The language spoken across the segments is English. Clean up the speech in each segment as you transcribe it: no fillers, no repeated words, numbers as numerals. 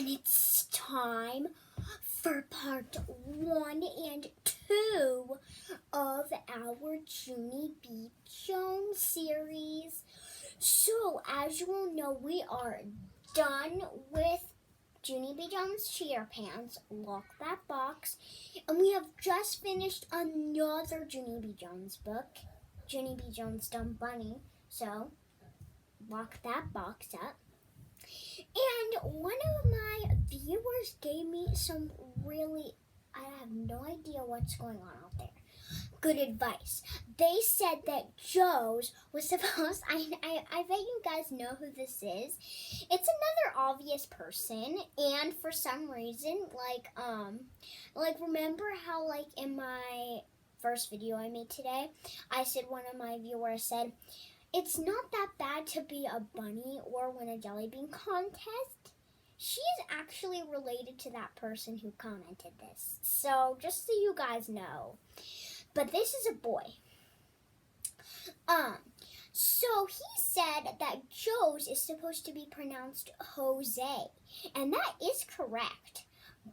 And it's time for part 1 and 2 of our Junie B Jones series. So, as you all know, we are done with Junie B Jones Cheater Pants, Lock That Box, and we have just finished another Junie B Jones book, Junie B Jones Dumb Bunny. So, lock that box up. And one of my viewers gave me some really, I have no idea what's going on out there, good advice. They said that Joe's was supposed, I bet you guys know who this is. It's another obvious person, and for some reason, remember how in my first video I made today, I said one of my viewers said, it's not that bad to be a bunny or win a jelly bean contest. She's actually related to that person who commented this. So, just so you guys know. But this is a boy. So he said that Joe's is supposed to be pronounced Jose. And that is correct.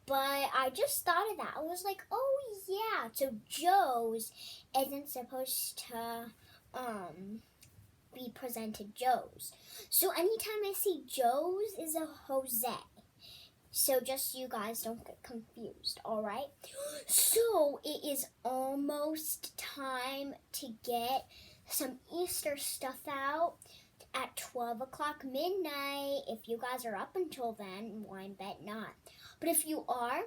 But I just thought of that. I was like, oh yeah. So Joe's isn't supposed to, be presented Joe's. So anytime I see Joe's is a Jose. So just so you guys don't get confused, alright? So it is almost time to get some Easter stuff out at 12 o'clock midnight. If you guys are up until then, well, I bet not. But if you are,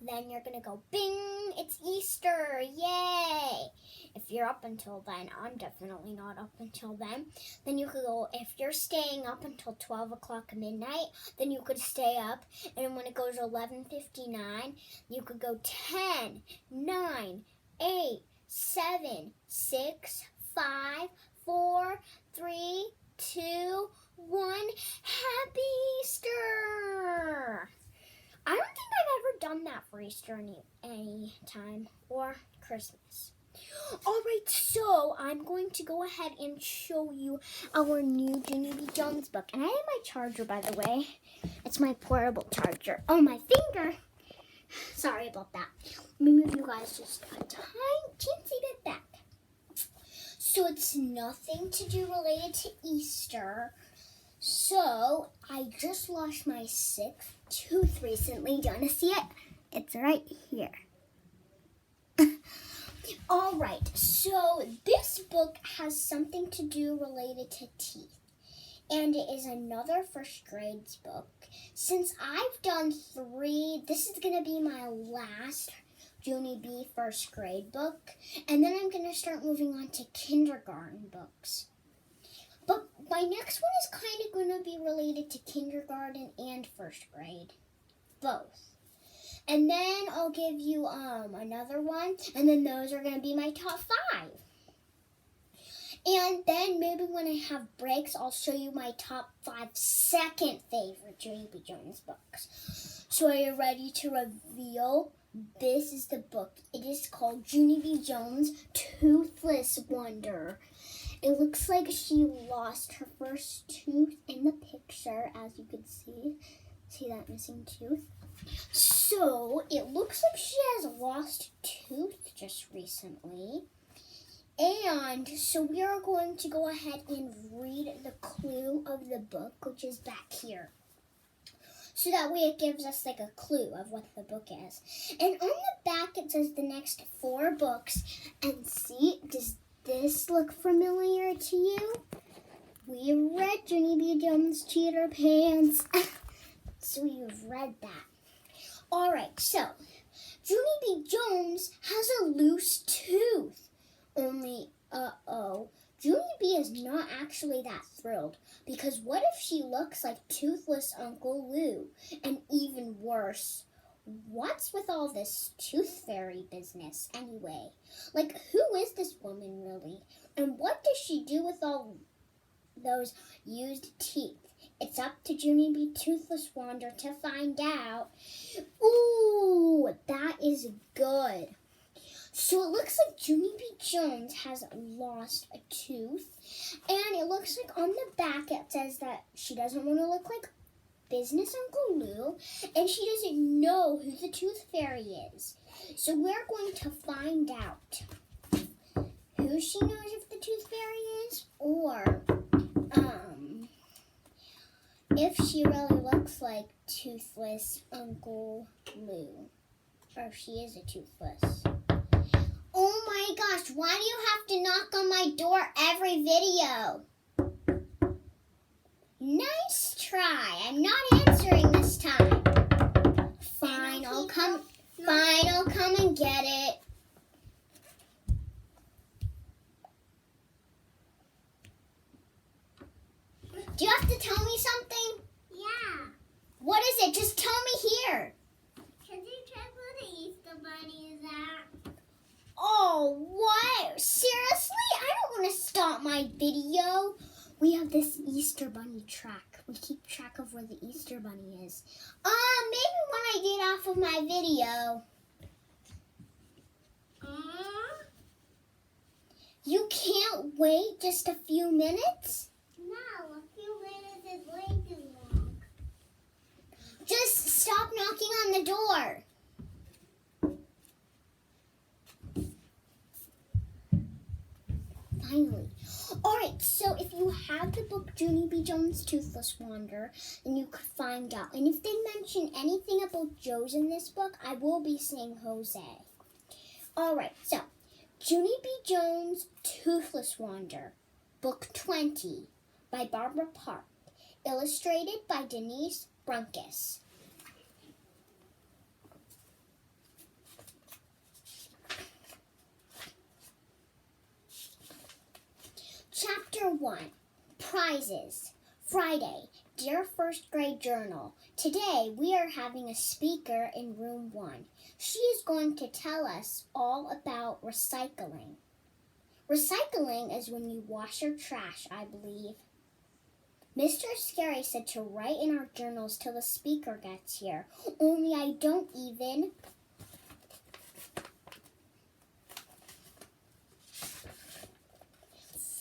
then you're going to go, bing, it's Easter, yay! If you're up until then, I'm definitely not up until then. Then you could go, if you're staying up until 12 o'clock midnight, then you could stay up. And when it goes 11:59, you could go 10, 9, 8, 7, 6, 5, 4, 3, 2, 1. Happy Easter! I don't think I've ever done that for Easter any time, or Christmas. Alright, so I'm going to go ahead and show you our new Junie B Jones book. And I have my charger, by the way. It's my portable charger. Oh, my finger! Sorry about that. Let me move you guys just a teensy bit back. So it's nothing to do related to Easter. So, I just lost my 6th tooth recently. Do you want to see it? It's right here. Alright, so this book has something to do related to teeth. And it is another first grades book. Since I've done 3, this is going to be my last Junie B first grade book. And then I'm going to start moving on to kindergarten books. But my next one is kind of going to be related to kindergarten and first grade. Both. And then I'll give you another one. And then those are going to be my top 5. And then maybe when I have breaks, I'll show you my top 5 second favorite Junie B Jones books. So are you ready to reveal? This is the book. It is called Junie B Jones Toothless Wonder. It looks like she lost her first tooth in the picture, as you can see. See that missing tooth? So, it looks like she has lost a tooth just recently. And so we are going to go ahead and read the clue of the book, which is back here. So that way it gives us a clue of what the book is. And on the back it says the next 4 books. And see, does this look familiar to you? We read Junie B Jones Cheater Pants. So you've read that. Alright, so Junie B Jones has a loose tooth. Only, Junie B is not actually that thrilled. Because what if she looks like Toothless Uncle Lou? And even worse, what's with all this tooth fairy business anyway? Who is this woman really? And what does she do with all those used teeth? It's up to Junie B Toothless Wonder to find out. Ooh, that is good. So it looks like Junie B Jones has lost a tooth. And it looks like on the back it says that she doesn't want to look like business Uncle Lou, and she doesn't know who the Tooth Fairy is. So we're going to find out who she knows if the Tooth Fairy is, or if she really looks like Toothless Uncle Lou, or if she is a Toothless. Oh my gosh, why do you have to knock on my door every video? Nice try. I'm not answering this time. Fine, I'll come and get it. Do you have to tell me something? Yeah. What is it? Just tell me here. Can you check where the Easter Bunny is at? Oh, what? Seriously? I don't want to stop my video. We have this Easter Bunny track. We keep track of where the Easter Bunny is. Maybe when I get off of my video. You can't wait just a few minutes? No, a few minutes is way too long. Just stop knocking on the door. Finally. Alright, so if you have the book Junie B. Jones' Toothless Wanderer, then you could find out. And if they mention anything about Joe's in this book, I will be saying Jose. Alright, so Junie B. Jones' Toothless Wanderer, Book 20, by Barbara Park, illustrated by Denise Brunkis. Chapter 1, Prizes. Friday, Dear First Grade Journal. Today we are having a speaker in room 1. She is going to tell us all about recycling. Recycling is when you wash your trash, I believe. Mr. Scary said to write in our journals till the speaker gets here. Only I don't even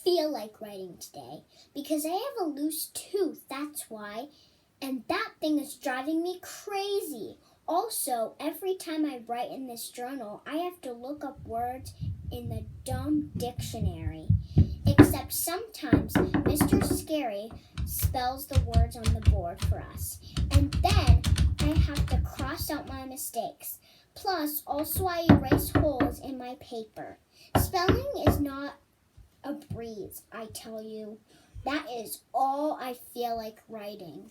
feel like writing today because I have a loose tooth, that's why. And that thing is driving me crazy. Also, every time I write in this journal, I have to look up words in the dumb dictionary. Except sometimes Mr. Scary spells the words on the board for us. And then I have to cross out my mistakes. Plus, also I erase holes in my paper. Spelling is not a breeze, I tell you. That is all I feel like writing.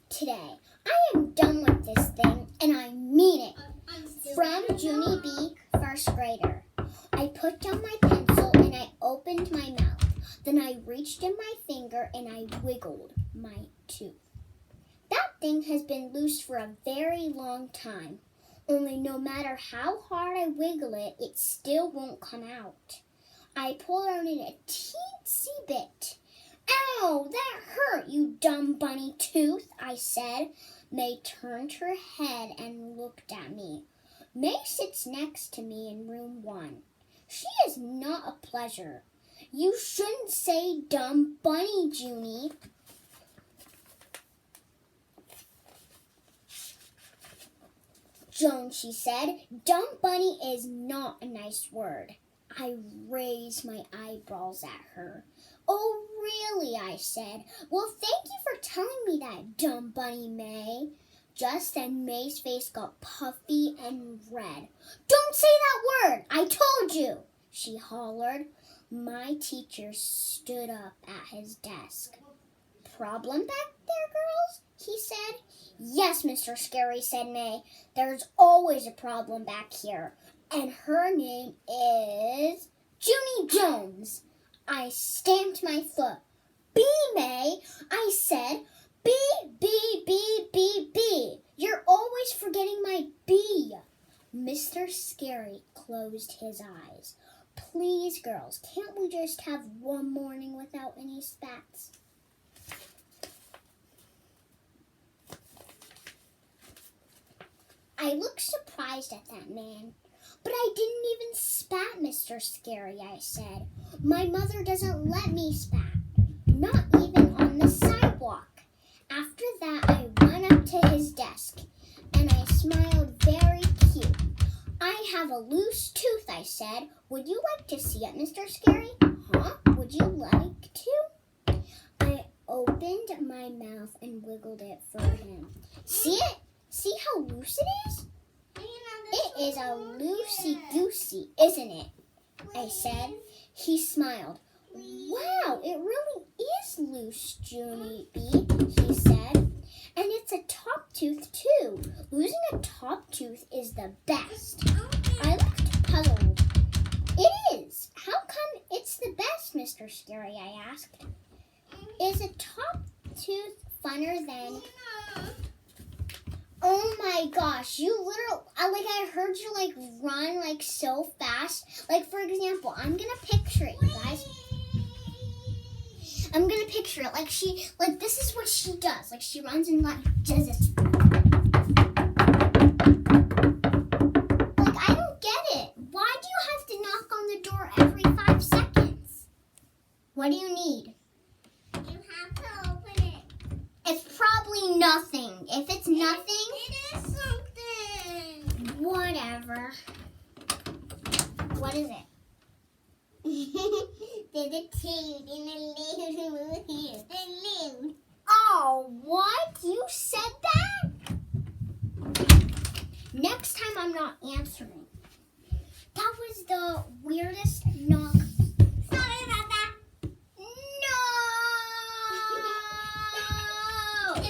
Today, I am done with this thing, and I mean it. From Junie B, first grader. I put down my pencil and I opened my mouth. Then I reached in my finger and I wiggled my tooth. That thing has been loose for a very long time. Only no matter how hard I wiggle it, it still won't come out. I pulled on it a teensy bit. Ow, that hurt, you dumb bunny tooth, I said. May turned her head and looked at me. May sits next to me in room 1. She is not a pleasure. You shouldn't say dumb bunny, Junie. Joan, she said, dumb bunny is not a nice word. I raised my eyebrows at her. Oh, really, I said. Well, thank you for telling me that, dumb bunny May. Just then, May's face got puffy and red. Don't say that word, I told you, she hollered. My teacher stood up at his desk. Problem back there, girls? He said. Yes, Mr. Scary, said May. There's always a problem back here. And her name is Junie Jones. I stamped my foot. B, May, I said. B, B, B, B, B. You're always forgetting my B. Mr. Scary closed his eyes. Please, girls, can't we just have one morning without any spats? I looked surprised at that man. But I didn't even spat, Mr. Scary, I said. My mother doesn't let me spat. Not even on the sidewalk. After that, I went up to his desk, and I smiled very cute. I have a loose tooth, I said. Would you like to see it, Mr. Scary? Huh? Would you like to? I opened my mouth and wiggled it for him. See it? See how loose it is? It is a loosey-goosey, isn't it? I said. He smiled. Wow, it really is loose, Junie B, he said. And it's a top tooth, too. Losing a top tooth is the best. I looked puzzled. It is. How come it's the best, Mr. Scary, I asked. Is a top tooth funner than... Oh my gosh, you literally, I heard you run so fast. For example, I'm going to picture it, you guys. I'm going to picture it this is what she does. She runs and does this. I don't get it. Why do you have to knock on the door every 5 seconds? What do you need? You have to open it. It's probably nothing. If it's nothing... It is something. Whatever. What is it? There's a tooth in the loop here. The loop. Oh, what? You said that? Next time I'm not answering. That was the weirdest knock. Sorry about that. No!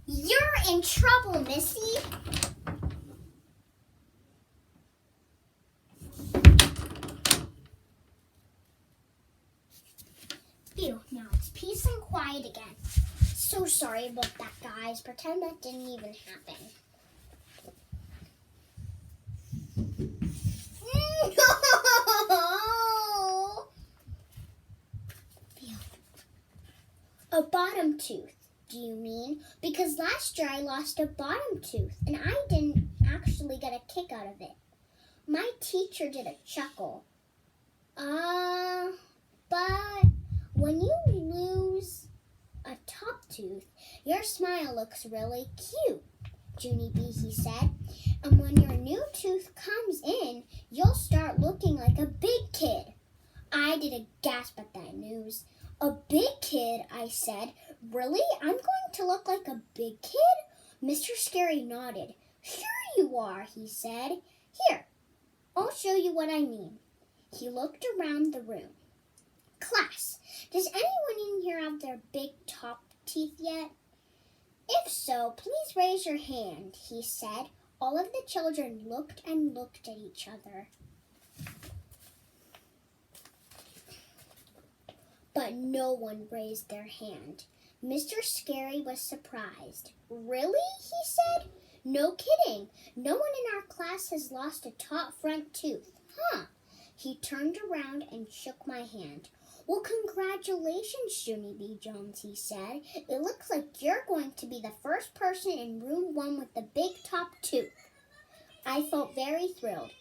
You're in trouble, Missy. Phew, now it's peace and quiet again. So sorry about that, guys. Pretend that didn't even happen. No! Phew. A bottom tooth, do you mean? Because last year I lost a bottom tooth, and I didn't actually get a kick out of it. My teacher did a chuckle. But when you lose a top tooth, your smile looks really cute, Junie B, he said. And when your new tooth comes in, you'll start looking like a big kid. I did a gasp at that news. A big kid, I said. Really? I'm going to look like a big kid? Mr. Scary nodded. Sure you are, he said. Here, I'll show you what I mean. He looked around the room. Class, does anyone in here have their big top teeth yet? If so, please raise your hand, he said. All of the children looked and looked at each other. But no one raised their hand. Mr. Scary was surprised. Really? He said. No kidding. No one in our class has lost a top front tooth. Huh. He turned around and shook my hand. Well, congratulations, Junie B. Jones, he said. It looks like you're going to be the first person in room 1 with the big top tooth. I felt very thrilled.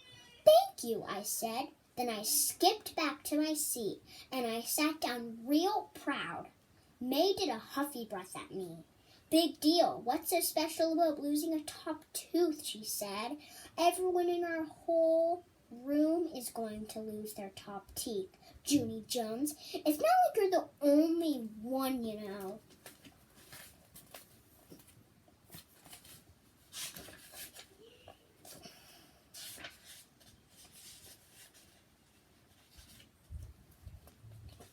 Thank you, I said. Then I skipped back to my seat, and I sat down real proud. May did a huffy breath at me. Big deal. What's so special about losing a top tooth, she said. Everyone in our whole room is going to lose their top teeth. Junie Jones. It's not like you're the only one, you know.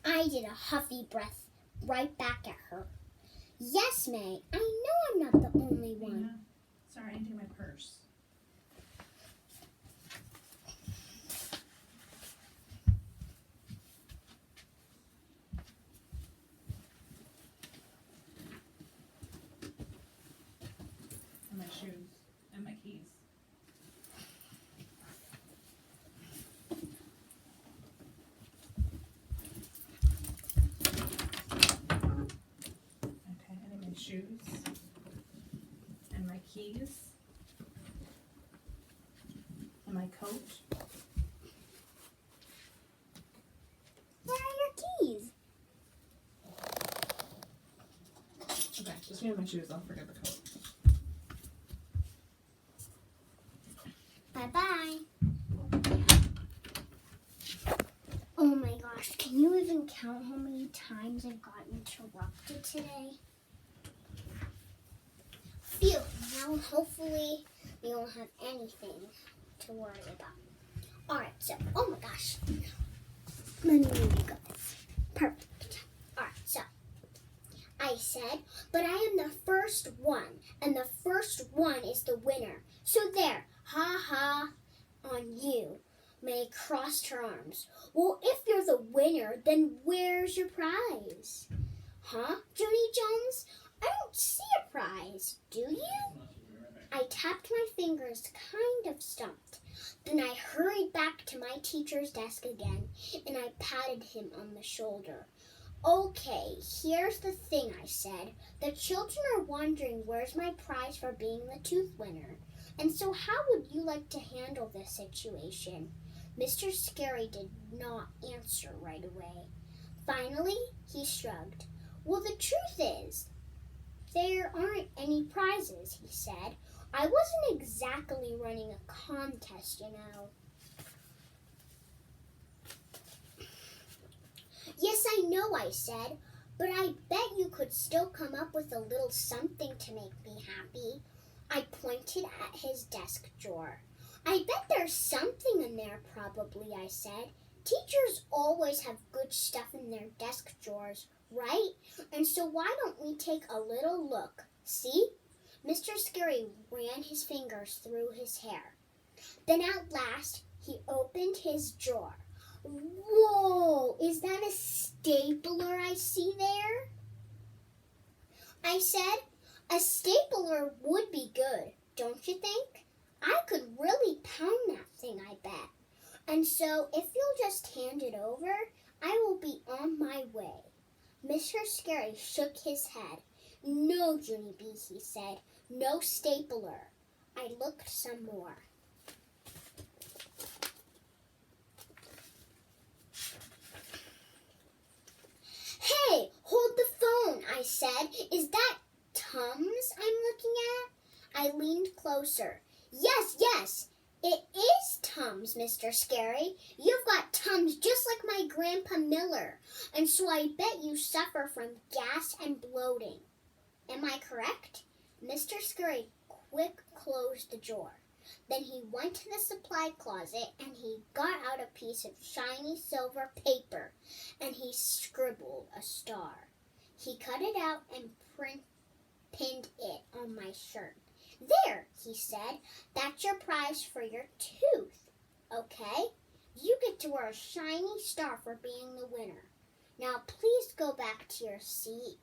I did a huffy breath right back at her. Yes, May, I know I'm not the only one. Nina, sorry, I didn't take my purse. And my shoes and my keys. Okay, I need my shoes and my keys and my coat. Where are your keys? Okay, just give me my shoes. I'll forget the coat. Bye-bye. Oh my gosh, can you even count how many times I've gotten interrupted today? Phew, now hopefully we won't have anything to worry about. Alright, so, oh my gosh. Let me go. Perfect. Alright, so, I said, but I am the first one, and the first one is the winner. So there, ha ha on you. May crossed her arms. Well, if you're the winner, then where's your prize? Huh, Junie Jones? I don't see a prize, do you? I tapped my fingers, kind of stumped. Then I hurried back to my teacher's desk again, and I patted him on the shoulder. Okay, here's the thing, I said. The children are wondering where's my prize for being the tooth winner. And so how would you like to handle this situation? Mr. Scary did not answer right away. Finally, he shrugged. Well, the truth is, there aren't any prizes, he said. I wasn't exactly running a contest, you know. Yes, I know, I said, but I bet you could still come up with a little something to make me happy. I pointed at his desk drawer. I bet there's something in there, probably, I said. Teachers always have good stuff in their desk drawers, right? And so why don't we take a little look? See? Mr. Scary ran his fingers through his hair. Then at last, he opened his drawer. Whoa! Is that a stapler I see there? I said, a stapler would be good, don't you think? I could really pound that thing, I bet. And so, if you'll just hand it over, I will be on my way. Mr. Scary shook his head. No, Junie B, he said. No stapler. I looked some more. Hey, hold the phone, I said. Is that Tums I'm looking at? I leaned closer. Yes, it is Tums, Mr. Scary. You've got Tums just like my Grandpa Miller, and so I bet you suffer from gas and bloating. Am I correct? Mr. Scary quick closed the drawer. Then he went to the supply closet and he got out a piece of shiny silver paper and he scribbled a star. He cut it out and pinned it on my shirt. There, he said, that's your prize for your tooth. Okay? You get to wear a shiny star for being the winner. Now please go back to your seat.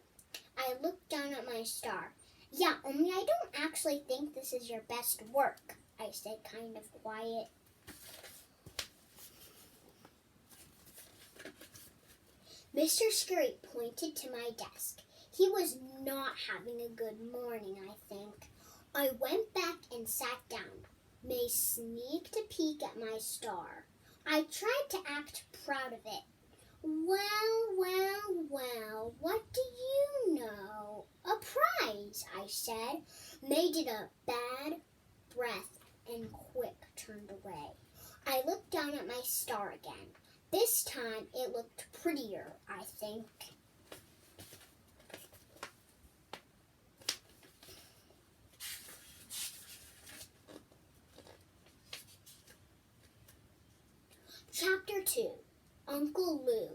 I looked down at my star. Yeah, only I don't actually think this is your best work, I said, kind of quiet. Mr. Scary pointed to my desk. He was not having a good morning, I think. I went back and sat down. May sneaked a peek at my star. I tried to act proud of it. Well, what do you know? A prize, I said. May did a bad breath and quick turned away. I looked down at my star again. This time it looked prettier, I think. Chapter 2, Uncle Lou.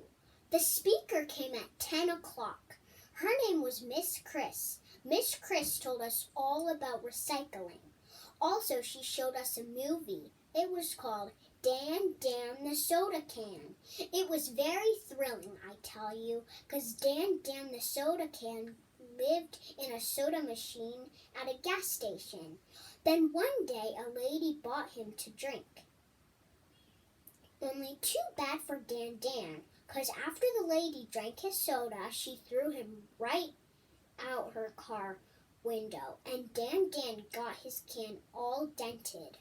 The speaker came at 10 o'clock. Her name was Miss Chris. Miss Chris told us all about recycling. Also, she showed us a movie. It was called Dan the Soda Can. It was very thrilling, I tell you, because Dan the Soda Can lived in a soda machine at a gas station. Then one day, a lady bought him to drink. Only too bad for Dan, because after the lady drank his soda, she threw him right out her car window, and Dan got his can all dented.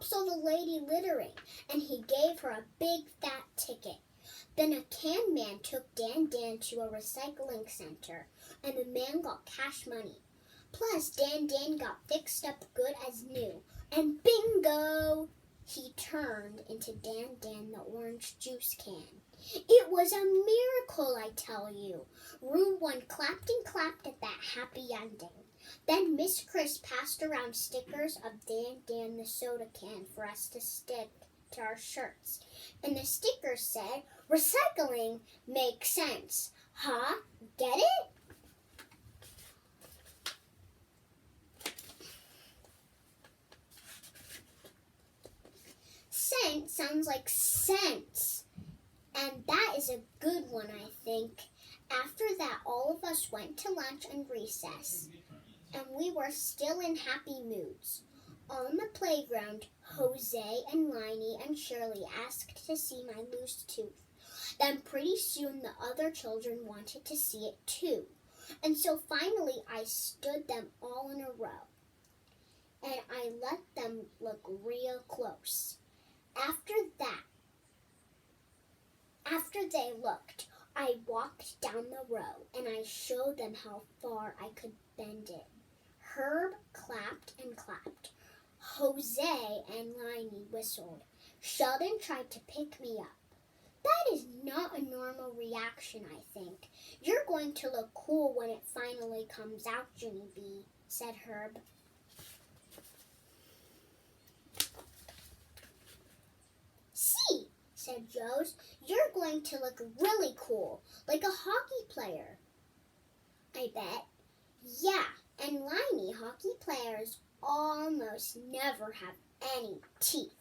Pop saw the lady littering, and he gave her a big fat ticket. Then a can man took Dan to a recycling center, and the man got cash money. Plus, Dan got fixed up good as new, and bingo! He turned into Dan the orange juice can. It was a miracle, I tell you. Room 1 clapped and clapped at that happy ending. Then Miss Chris passed around stickers of Dan the soda can for us to stick to our shirts. And the stickers said, "Recycling makes sense. Huh? Get it?" Cent sounds like sense. And that is a good one, I think. After that, all of us went to lunch and recess, and we were still in happy moods. On the playground, Jose and Liney and Shirley asked to see my loose tooth. Then pretty soon the other children wanted to see it too. And so finally I stood them all in a row, and I let them look real close. After they looked, I walked down the row, and I showed them how far I could bend it. Herb clapped and clapped. Jose and Liney whistled. Sheldon tried to pick me up. That is not a normal reaction, I think. You're going to look cool when it finally comes out, Junie B, said Herb. See, said Rose, you're going to look really cool, like a hockey player. I bet. Yeah, and Liney, hockey players almost never have any teeth.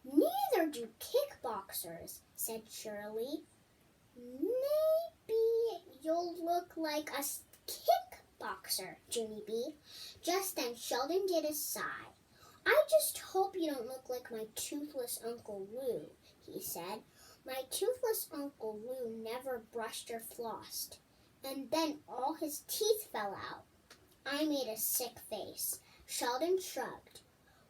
Neither do kickboxers, said Shirley. Maybe you'll look like a kickboxer, Junie B. Just then Sheldon did a sigh. I just hope you don't look like my toothless Uncle Lou, he said. My toothless Uncle Lou never brushed or flossed, and then all his teeth fell out. I made a sick face. Sheldon shrugged.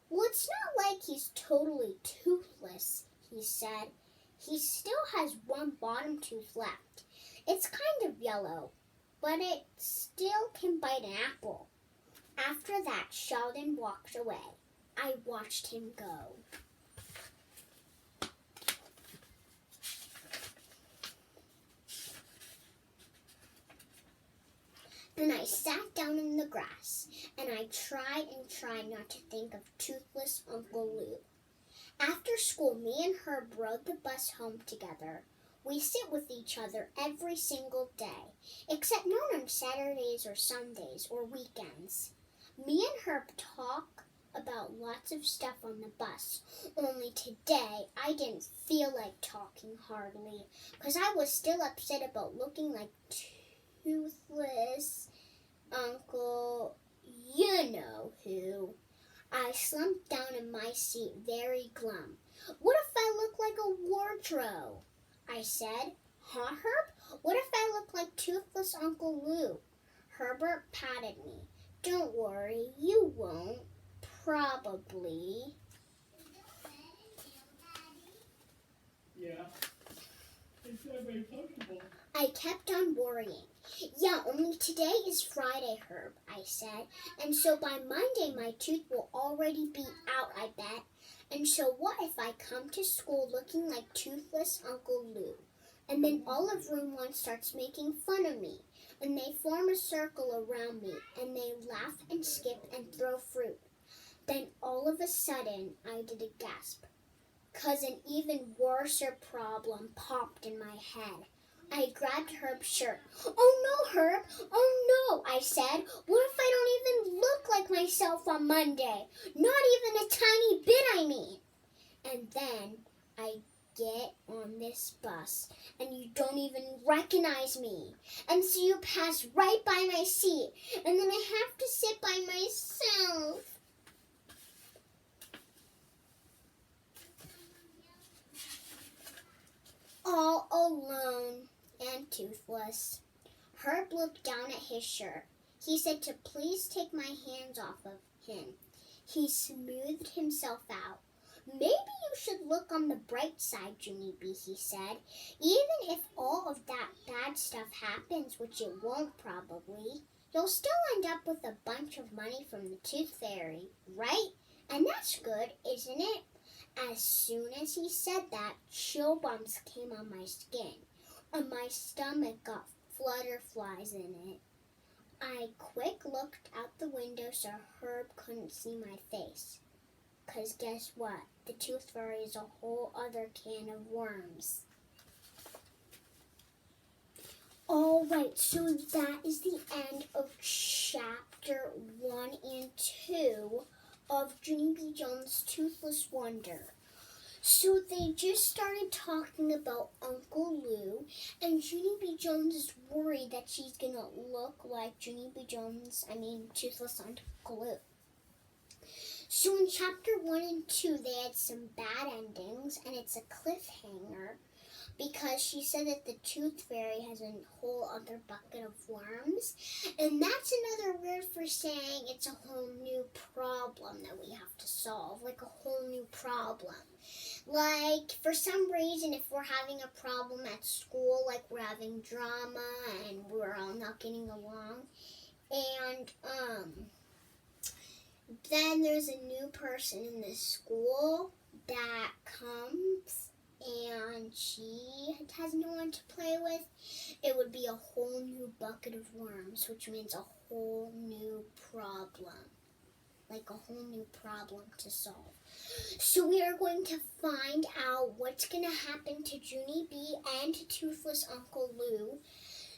Well, it's not like he's totally toothless, he said. He still has one bottom tooth left. It's kind of yellow, but it still can bite an apple. After that, Sheldon walked away. I watched him go. Then I sat down in the grass, and I tried not to think of toothless Uncle Lou. After school, me and Herb rode the bus home together. We sit with each other every single day, except not on Saturdays or Sundays or weekends. Me and Herb talk about lots of stuff on the bus, only today I didn't feel like talking hardly, because I was still upset about looking like toothless Uncle you-know-who. I slumped down in my seat very glum. What if I look like a wardrobe? I said. Huh, Herb? What if I look like toothless Uncle Lou? Herbert patted me. Don't worry, you won't. Probably. Yeah. It's not very comfortable. I kept on worrying. Yeah, only today is Friday, Herb, I said. And so by Monday, my tooth will already be out, I bet. And so what if I come to school looking like toothless Uncle Lou? And then all of room 1 starts making fun of me. And they form a circle around me. And they laugh and skip and throw fruit. Then all of a sudden, I did a gasp. 'Cause an even worser problem popped in my head. I grabbed Herb's shirt. Oh no, Herb! Oh no, I said. What if I don't even look like myself on Monday? Not even a tiny bit, I mean. And then I get on this bus, and you don't even recognize me. And so you pass right by my seat, and then I have to sit by myself. All alone and toothless. Herb looked down at his shirt. He said to please take my hands off of him. He smoothed himself out. Maybe you should look on the bright side, Junie B, he said. Even if all of that bad stuff happens, which it won't probably, you'll still end up with a bunch of money from the Tooth Fairy, right? And that's good, isn't it? As soon as he said that, chill bumps came on my skin, and my stomach got flutterflies in it. I quick looked out the window so Herb couldn't see my face. 'Cause guess what? The Tooth Fairy is a whole other can of worms. Alright, so that is the end of chapter 1 and 2 of Junie B. Jones' Toothless Wonder. So they just started talking about Uncle Lou, and Junie B. Jones is worried that she's going to look like Toothless Uncle Lou. So in chapter 1 and 2, they had some bad endings, and it's a cliffhanger because she said that the Tooth Fairy has a whole other bucket of worms, and that's another word for saying it's a whole new problem that we have to solve, like a whole new problem. Like, for some reason, if we're having a problem at school, like we're having drama and we're all not getting along, and then there's a new person in the school that comes and she has no one to play with, it would be a whole new bucket of worms, which means a whole new problem. Like a whole new problem to solve. So we are going to find out what's going to happen to Junie B and to Toothless Uncle Lou.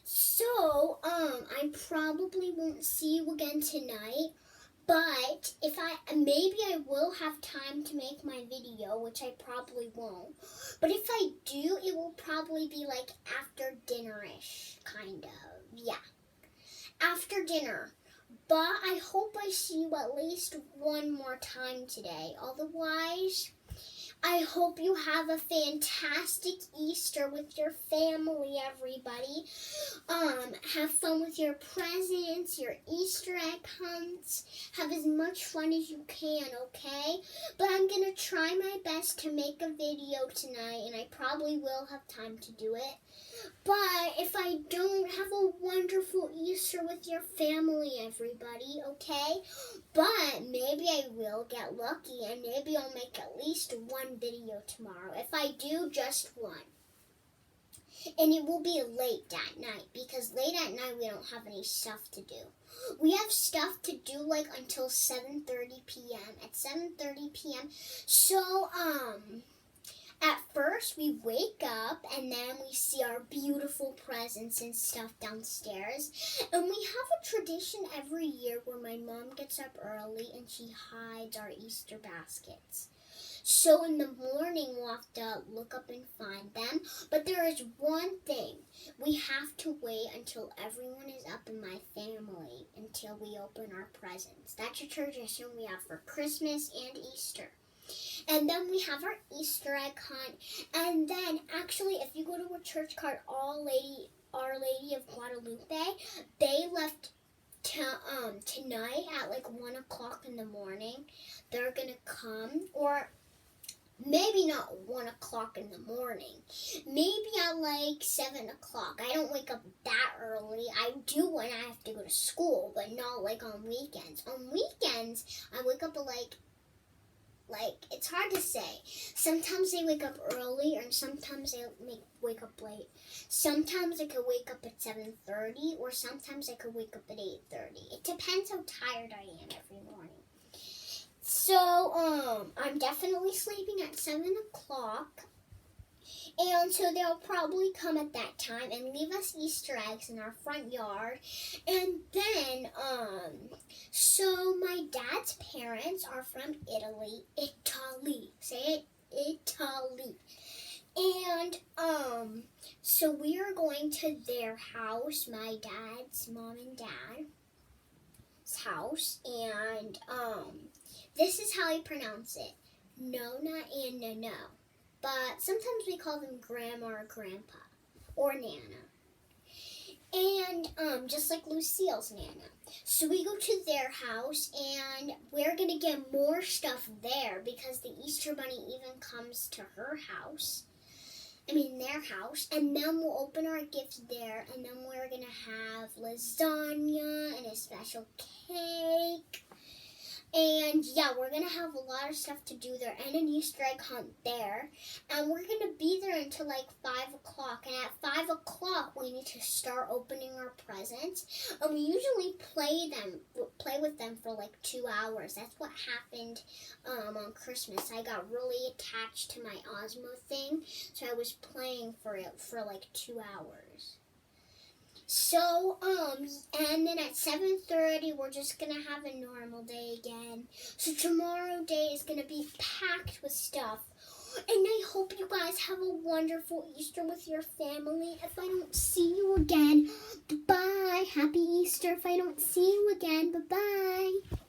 So, I probably won't see you again tonight. But maybe I will have time to make my video, which I probably won't. But if I do, it will probably be like after dinner-ish, kind of. Yeah, after dinner. But I hope I see you at least one more time today. Otherwise, I hope you have a fantastic Easter with your family, everybody. Have fun with your presents, your Easter egg hunts. Have as much fun as you can, okay? But I'm going to try my best to make a video tonight, and I probably will have time to do it. But if I don't, have a wonderful Easter with your family, everybody, okay? But maybe I will get lucky, and maybe I'll make at least one video tomorrow. If I do, just one. And it will be late at night, because late at night we don't have any stuff to do. We have stuff to do like until 7:30 p.m. At 7:30 p.m. So, at first we wake up and then we see our beautiful presents and stuff downstairs. And we have a tradition every year where my mom gets up early and she hides our Easter baskets. So in the morning, we'll have to look up and find them. But there is one thing. We have to wait until everyone is up in my family until we open our presents. That's a tradition we have for Christmas and Easter. And then we have our Easter egg hunt. And then, actually, if you go to a church called Our Lady of Guadalupe, they left tonight at like 1 o'clock in the morning. They're going to come, or maybe not 1 o'clock in the morning. Maybe at like 7 o'clock. I don't wake up that early. I do when I have to go to school, but not like on weekends. On weekends, I wake up at like, it's hard to say. Sometimes I wake up early, and sometimes I wake up late. Sometimes I could wake up at 7:30, or sometimes I could wake up at 8:30. It depends how tired I am every morning. So, I'm definitely sleeping at 7 o'clock. And so they'll probably come at that time and leave us Easter eggs in our front yard. And then, so my dad's parents are from Italy. Say it, Italy. And, so we are going to their house, my dad's mom and dad's house. And, this is how I pronounce it. Nona and no. But sometimes we call them Grandma or Grandpa or Nana. And just like Lucille's Nana. So we go to their house, and we're going to get more stuff there because the Easter Bunny even comes to her house. Their house. And then we'll open our gifts there, and then we're going to have lasagna and a special cake. And yeah, we're going to have a lot of stuff to do there and an Easter egg hunt there. And we're going to be there until like 5 o'clock. And at 5 o'clock, we need to start opening our presents. And we usually play with them for like 2 hours. That's what happened on Christmas. I got really attached to my Osmo thing. So I was playing for it for like 2 hours. So, and then at 7:30, we're just going to have a normal day again. So tomorrow day is going to be packed with stuff. And I hope you guys have a wonderful Easter with your family. If I don't see you again, bye-bye. Happy Easter if I don't see you again. Bye-bye.